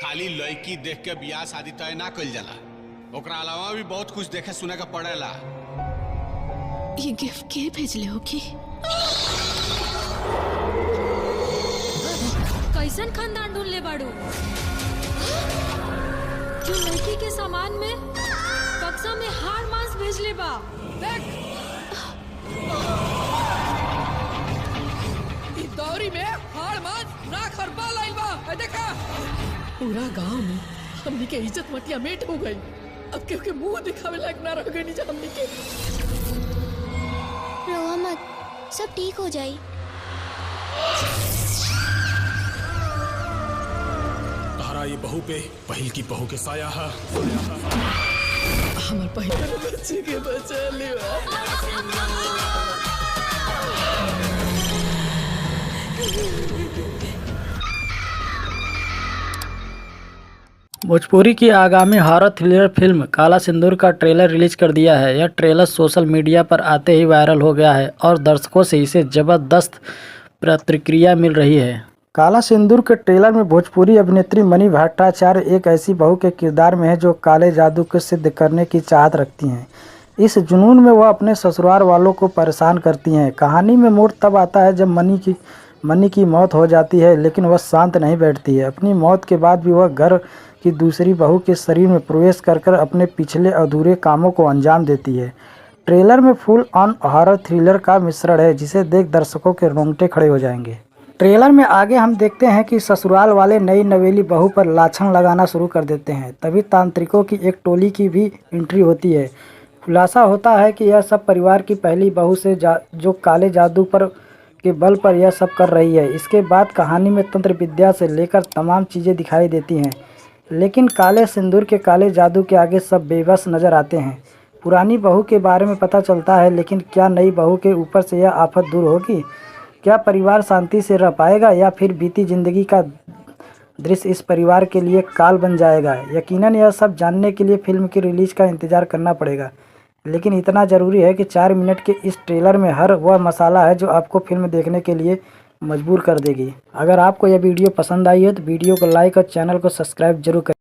खाली लड़की देख के बियाह शादी तय ना कइल जाला, ओकरा अलावा भी बहुत कुछ देखे सुने का पड़ेला। ये गिफ्ट के भेजले हो की? कैसन खानदान ढूंढ ले बाड़ू जो लड़की के सामान में बक्सा में हार मांस भेज ले बा। देख दौरी में हार मांस राख और बाल आइल बा। देखा पूरा गांव में हमनी के इज्जत मटिया मेट हो गई। अब क्योंकि मुंह दिखावे लायक ना रह गई नीचे हमनी के। रोवा मत, सब ठीक हो जाई। तारा ये बहू पे पहिल की बहू के साया है। हमार पहिल बच्चे के बचा लिया। भोजपुरी की आगामी हॉरर थ्रिलर फिल्म काला सिंदूर का ट्रेलर रिलीज कर दिया है। यह ट्रेलर सोशल मीडिया पर आते ही वायरल हो गया है और दर्शकों से इसे जबरदस्त प्रतिक्रिया मिल रही है। काला सिंदूर के ट्रेलर में भोजपुरी अभिनेत्री मनी भट्टाचार्य एक ऐसी बहू के किरदार में है जो काले जादू को सिद्ध करने की चाहत रखती हैं। इस जुनून में वह अपने ससुराल वालों को परेशान करती हैं। कहानी में मोड़ तब आता है जब मनी की मौत हो जाती है, लेकिन वह शांत नहीं बैठती है। अपनी मौत के बाद भी वह घर की दूसरी बहू के शरीर में प्रवेश कर अपने पिछले अधूरे कामों को अंजाम देती है। ट्रेलर में फुल ऑन हॉरर थ्रिलर का मिश्रण है जिसे देख दर्शकों के रोंगटे खड़े हो जाएंगे। ट्रेलर में आगे हम देखते हैं कि ससुराल वाले नई नवेली बहू पर लाछन लगाना शुरू कर देते हैं। तभी तांत्रिकों की एक टोली की भी एंट्री होती है। खुलासा होता है कि यह सब परिवार की पहली बहू से जो काले जादू के बल पर यह सब कर रही है। इसके बाद कहानी में तंत्र विद्या से लेकर तमाम चीज़ें दिखाई देती हैं, लेकिन काले सिंदूर के काले जादू के आगे सब बेबस नज़र आते हैं। पुरानी बहू के बारे में पता चलता है, लेकिन क्या नई बहू के ऊपर से यह आफत दूर होगी? क्या परिवार शांति से रह पाएगा या फिर बीती जिंदगी का दृश्य इस परिवार के लिए काल बन जाएगा? यकीनन यह सब जानने के लिए फिल्म की रिलीज का इंतज़ार करना पड़ेगा, लेकिन इतना ज़रूरी है कि 4 मिनट के इस ट्रेलर में हर वह मसाला है जो आपको फिल्म देखने के लिए मजबूर कर देगी। अगर आपको यह वीडियो पसंद आई है तो वीडियो को लाइक और चैनल को सब्सक्राइब जरूर करें।